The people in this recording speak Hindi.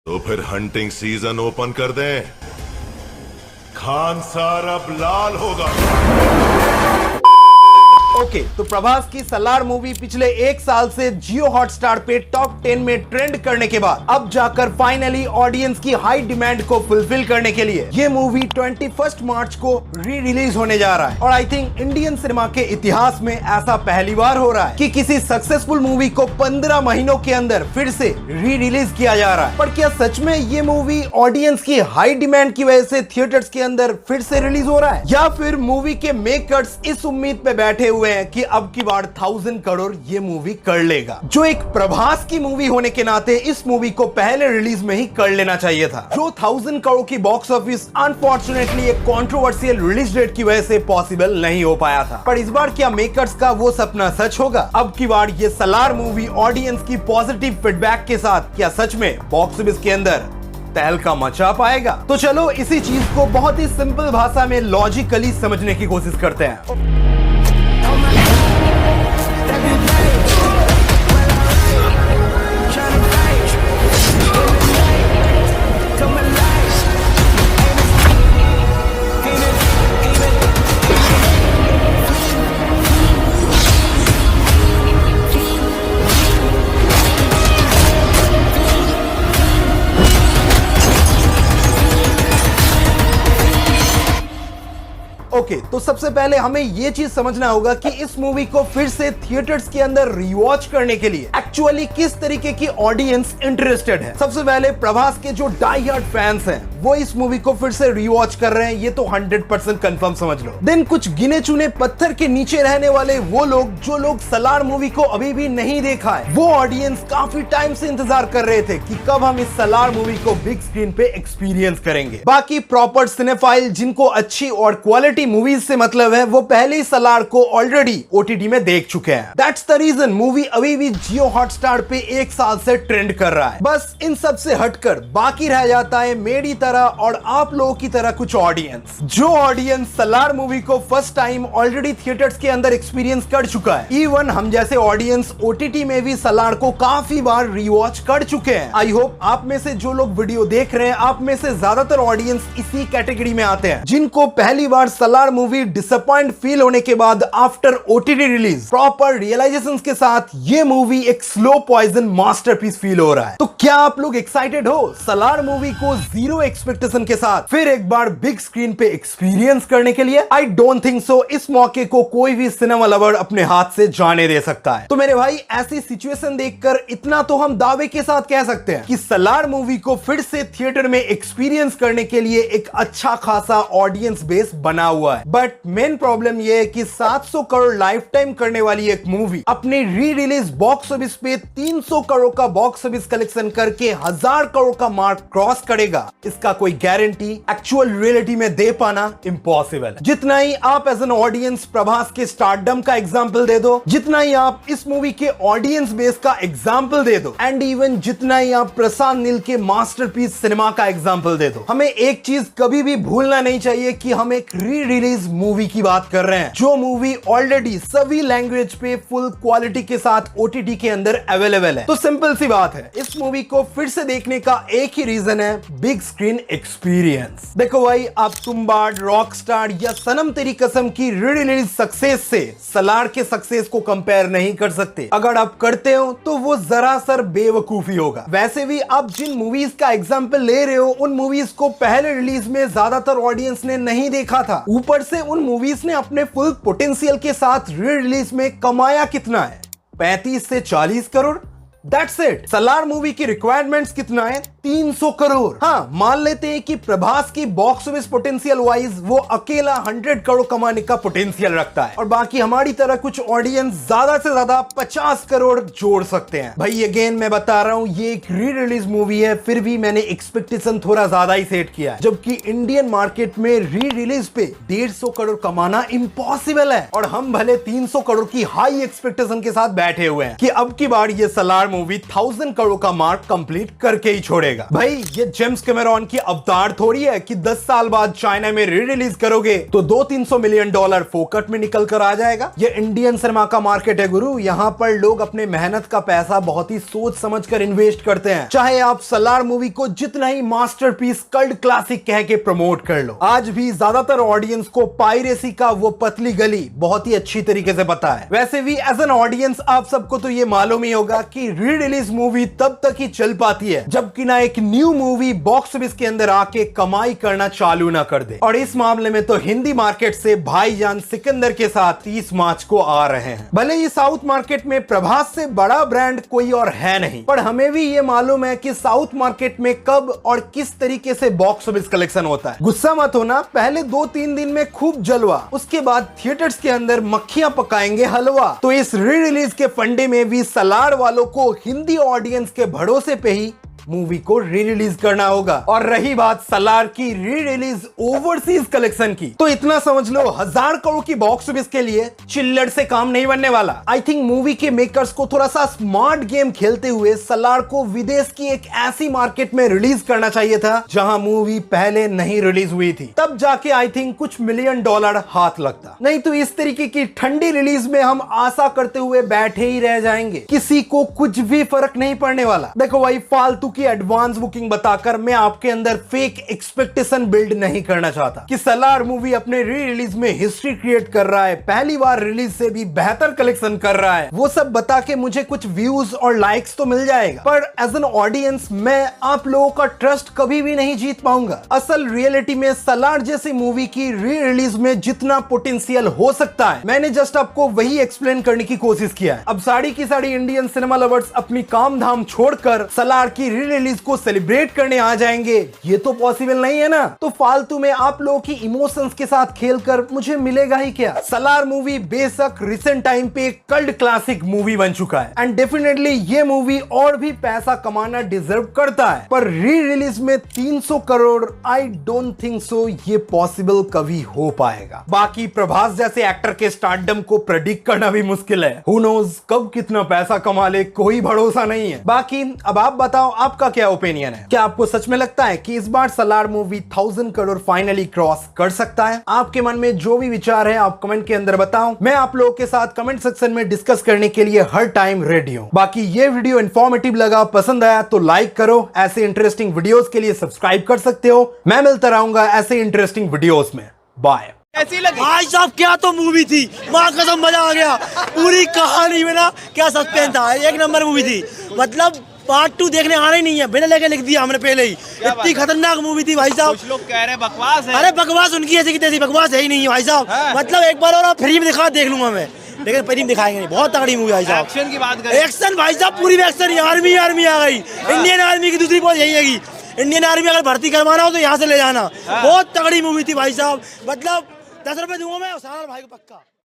तो फिर हंटिंग सीजन ओपन कर दें। खान सार अब लाल होगा। ओके, तो प्रभास की सलार मूवी पिछले एक साल से जियो हॉटस्टार पे टॉप 10 में ट्रेंड करने के बाद अब जाकर फाइनली ऑडियंस की हाई डिमांड को फुलफिल करने के लिए ये मूवी 21 मार्च को री रिलीज होने जा रहा है। और आई थिंक इंडियन सिनेमा के इतिहास में ऐसा पहली बार हो रहा है कि किसी सक्सेसफुल मूवी को 15 महीनों के अंदर फिर से री रिलीज किया जा रहा है। पर क्या सच में ये मूवी ऑडियंस की हाई डिमांड की वजह से थिएटर्स के अंदर फिर से रिलीज हो रहा है, या फिर मूवी के मेकर्स इस उम्मीद पे बैठे हुए हैं कि अब की बार 1000 करोड़ ये मूवी कर लेगा? जो एक प्रभास की मूवी होने के नाते इस मूवी को पहले रिलीज में ही कर लेना चाहिए था। जो 1000 करोड़ की बॉक्स ऑफिस अनफॉर्चुनेटली एक कंट्रोवर्शियल रिलीज डेट की वजह से पॉसिबल नहीं हो पाया था। पर इस बार क्या मेकर्स का वो सपना सच होगा? अब की बार ये सलार मूवी ऑडियंस की पॉजिटिव फीडबैक के साथ क्या सच में बॉक्स ऑफिस के अंदर तहलका मचा पाएगा? तो चलो इसी चीज को बहुत ही सिंपल भाषा में लॉजिकली समझने की कोशिश करते हैं। ओके, तो सबसे पहले हमें यह चीज समझना होगा कि इस मूवी को फिर से थिएटर्स के अंदर रिवॉच करने के लिए एक्चुअली किस तरीके की ऑडियंस इंटरेस्टेड है। सबसे पहले प्रभास के जो डाई हार्ड फैंस हैं वो इस मूवी को फिर से रिवॉच कर रहे हैं, ये तो 100% कंफर्म समझ लो। देन कुछ गिने चुने पत्थर के नीचे रहने वाले वो लोग जो लोग सलार मूवी को अभी भी नहीं देखा है, वो ऑडियंस काफी टाइम से इंतजार कर रहे थे कि कब हम इस सलार मूवी को बिग स्क्रीन पे एक्सपीरियंस करेंगे। बाकी प्रॉपर सिनेफाइल जिनको अच्छी और क्वालिटी मूवीज से मतलब है वो पहले ही सलार को ऑलरेडी ओटीटी में देख चुके हैं। दैट्स द रीजन मूवी अभी भी जियो हॉटस्टार पे एक साल से ट्रेंड कर रहा है। बस इन सब से हटकर बाकी रह जाता है मेरी तरह और आप लोगों की तरह कुछ ऑडियंस, जो ऑडियंस सलार मूवी को फर्स्ट टाइम ऑलरेडी थिएटर्स के अंदर एक्सपीरियंस कर चुका है। इवन हम जैसे ऑडियंस ओटीटी में भी सलार को काफी बार रिवॉच कर चुके हैं। आई होप आप में से जो लोग वीडियो देख रहे हैं, आप में से ज्यादातर ऑडियंस इसी कैटेगरी में आते हैं, जिनको पहली बार सलार मूवी डिसअपॉइंट फील होने के बाद after OTT release proper realisations के साथ ये मूवी एक स्लो पॉइजन मास्टरपीस फील हो रहा है। तो क्या आप लोग एक्साइटेड हो सलार मूवी को जीरो एक्सपेक्टेशन के साथ फिर एक बार बिग स्क्रीन पे एक्सपीरियंस करने के लिए? आई डोंट थिंक सो इस मौके को कोई भी सिनेमा लवर अपने हाथ से जाने दे सकता है। तो मेरे भाई ऐसी सिचुएशन देखकर इतना तो हम दावे के साथ कह सकते हैं कि सलार मूवी को फिर से थिएटर में एक्सपीरियंस करने के लिए एक अच्छा खासा ऑडियंस बेस बना हुआ है। बट मेन प्रॉब्लम यह है कि 700 करोड़ लाइफ टाइम करने वाली एक मूवी अपनी री रिलीज बॉक्स ऑफिस पे 300 करोड़ का बॉक्स ऑफिस कलेक्शन करके 1000 करोड़ का मार्क क्रॉस करेगा, इसका कोई गारंटी एक्चुअल रियलिटी में दे पाना इम्पॉसिबल है। जितना ही आप एज एन ऑडियंस प्रभास के स्टारडम का एग्जाम्पल दे दो, जितना ही आप इस मूवी के ऑडियंस बेस का एग्जाम्पल दे दो, एंड इवन जितना ही आप प्रशांत नील के मास्टरपीस सिनेमा का एग्जाम्पल दे दो, हमें एक चीज कभी भी भूलना नहीं चाहिए कि हम एक री रिलीज मूवी की बात कर रहे हैं, जो मूवी ऑलरेडी सभी लैंग्वेज पे फुल क्वालिटी के साथ ओटीटी के अंदर अवेलेबल है। तो सिंपल सी बात है, इस मूवी को फिर से देखने का एक ही रीजन है, बिग स्क्रीन एक्सपीरियंस। देखो भाई, आप तुम्बाड, रॉकस्टार या सनम तेरी कसम की री रिलीज सक्सेस से सलार के सक्सेस को कंपेयर नहीं कर सकते। अगर आप करते हो तो वो जरा सर बेवकूफी होगा। वैसे भी आप जिन मूवीज का एग्जाम्पल ले रहे हो उन मूवीज को पहले रिलीज में ज्यादातर ऑडियंस ने नहीं देखा था। ऊपर से उन मूवीज ने अपने फुल पोटेंशियल के साथ री रिलीज में कमाया कितना है? 35 से 40 crore. That's it. Salaar movie की रिक्वायरमेंट्स कितना है? 300 करोड़। हाँ, मान लेते हैं कि प्रभास की बॉक्स ऑफिस पोटेंशियल वाइज वो अकेला 100 करोड़ कमाने का पोटेंशियल रखता है और बाकी हमारी तरह कुछ ऑडियंस ज्यादा से ज्यादा 50 करोड़ जोड़ सकते हैं। भाई अगेन मैं बता रहा हूं, ये एक री रिलीज मूवी है, फिर भी मैंने एक्सपेक्टेशन थोड़ा ज्यादा ही सेट किया है, जबकि इंडियन मार्केट में री रिलीज पे 150 करोड़ कमाना इम्पॉसिबल है। और हम भले 300 करोड़ की हाई एक्सपेक्टेशन के साथ बैठे हुए हैं कि अब की बार ये सलार मूवी 1000 करोड़ का मार्क कंप्लीट करके ही छोड़ेगा। भाई ये जेम्स कैमेरॉन की अवतार थोड़ी है कि 10 साल बाद चाइना में री रिलीज करोगे तो 200-300 मिलियन डॉलर फोकट में निकल कर आ जाएगा। ये इंडियन सिनेमा का मार्केट है गुरु, यहाँ पर लोग अपने मेहनत का पैसा बहुत ही सोच समझ कर इन्वेस्ट करते हैं। चाहे आप सलार मूवी को जितना ही मास्टरपीस कल्ट क्लासिक कह के प्रमोट कर लो, आज भी ज्यादातर ऑडियंस को पायरेसी का वो पतली गली बहुत ही अच्छी तरीके से पता है। वैसे भी एज एन ऑडियंस आप सबको तो ये मालूम ही होगा कि री रिलीज मूवी तब तक ही चल पाती है जबकि ना एक न्यू मूवी बॉक्स ऑफिस के अंदर आके कमाई करना चालू ना कर दे। और इस मामले में तो हिंदी मार्केट से भाईजान सिकंदर के साथ 30 मार्च को आ रहे हैं। भले ही साउथ मार्केट में प्रभास से बड़ा ब्रांड कोई और है नहीं, पर हमें भी ये मालूम है कि साउथ मार्केट में कब और किस तरीके से बॉक्स ऑफिस कलेक्शन होता है। गुस्सा मत होना, पहले 2-3 दिन में खूब जलवा, उसके बाद थिएटर्स के अंदर मक्खियां पकाएंगे हलवा। तो इस री रिलीज के फंडे में भी सलार वालों को हिंदी ऑडियंस के भरोसे पे ही मूवी को री रिलीज करना होगा। और रही बात सलार की री रिलीज ओवरसीज कलेक्शन की, तो इतना समझ लो 1000 करोड़ की बॉक्स ऑफिस के लिए चिल्लर से काम नहीं बनने वाला। आई थिंक मूवी के मेकर्स को थोड़ा सा स्मार्ट गेम खेलते हुए सलार को विदेश की एक ऐसी मार्केट में रिलीज करना चाहिए था जहां मूवी पहले नहीं रिलीज हुई थी, तब जाके आई थिंक कुछ मिलियन डॉलर हाथ लगता। नहीं तो इस तरीके की ठंडी रिलीज में हम आशा करते हुए बैठे ही रह जाएंगे, किसी को कुछ भी फर्क नहीं पड़ने वाला। देखो भाई, फालतू की एडवांस बुकिंग बताकर मैं आपके अंदर फेक एक्सपेक्टेशन बिल्ड नहीं करना चाहता कि सलार मूवी अपने री रिलीज में हिस्ट्री क्रिएट कर रहा है, पहली बार रिलीज से भी बेहतर कलेक्शन कर रहा है। वो सब बता के मुझे कुछ व्यूज और लाइक्स तो मिल जाएगा, पर एज एन ऑडियंस मैं आप लोगों का ट्रस्ट कभी भी नहीं जीत पाऊंगा। असल रियलिटी में सलार जैसी मूवी की री रिलीज में जितना पोटेंशियल हो सकता है, मैंने जस्ट आपको वही एक्सप्लेन करने की कोशिश किया है। अब साड़ी की साड़ी इंडियन सिनेमा लवर्स अपनी काम धाम छोड़कर सलार की री रिलीज को सेलिब्रेट करने आ जाएंगे, ये तो पॉसिबल नहीं है ना। तो फालतू में आप लोगों की इमोशंस के साथ खेलकर मुझे मिलेगा ही क्या। सलार मूवी बेशक रिसेंट टाइम पे एक कल्ट क्लासिक मूवी बन चुका है एंड डेफिनेटली ये मूवी और भी पैसा कमाना डिजर्व करता है, पर री रिलीज में 300 crore I don't think so ये पॉसिबल कभी हो पाएगा। बाकी प्रभास जैसे एक्टर के स्टारडम को प्रेडिक्ट करना भी मुश्किल है, हु नोज कब कितना पैसा कमा ले, कोई भरोसा नहीं है। बाकी अब आप बताओ आपका क्या ओपिनियन है, क्या आपको सच में लगता है कि इस बार Salaar movie 1000 crore finally cross कर सकता है? आपके मन में जो भी विचार है आप कमेंट के अंदर बताओ, मैं आप लोगों के साथ कमेंट सेक्शन में डिस्कस करने के लिए हर टाइम रेडी हूं। बाकी ये वीडियो इंफॉर्मेटिव लगा, पसंद आया तो लाइक करो, ऐसे इंटरेस्टिंग वीडियोस के लिए सब्सक्राइब कर सकते हो। मैं मिलता रहूंगा ऐसे इंटरेस्टिंग वीडियोस में। बाय। ऐसी लगी भाई साहब, क्या तो मूवी थी, माँ कसम मजा आ गया। पूरी कहानी में ना क्या सस्पेंस था, एक नंबर मूवी थी। मतलब पार्ट 2 देखने आना ही नहीं है, बिना लेके लिख दिया हमने पहले ही। इतनी खतरनाक मूवी थी भाई साहब। कुछ लोग कह रहे हैं बकवास है। अरे बकवास उनकी ऐसी की तैसी, बकवास है ही नहीं है भाई साहब। मतलब एक बार और फ्री में दिखा देख लूंगा मैं, लेकिन फ्री में दिखाएंगे नहीं। बहुत तगड़ी मूवी भाई साहब। एक्शन की बात करें, एक्शन भाई साहब पूरी एक्शन, आर्मी आ गई। इंडियन आर्मी की दूसरी बात यही है, इंडियन आर्मी अगर भर्ती करवाना हो तो यहाँ से ले जाना। बहुत तगड़ी मूवी थी भाई साहब। मतलब 10 रुपए दूंगा मैं सारा भाई को पक्का।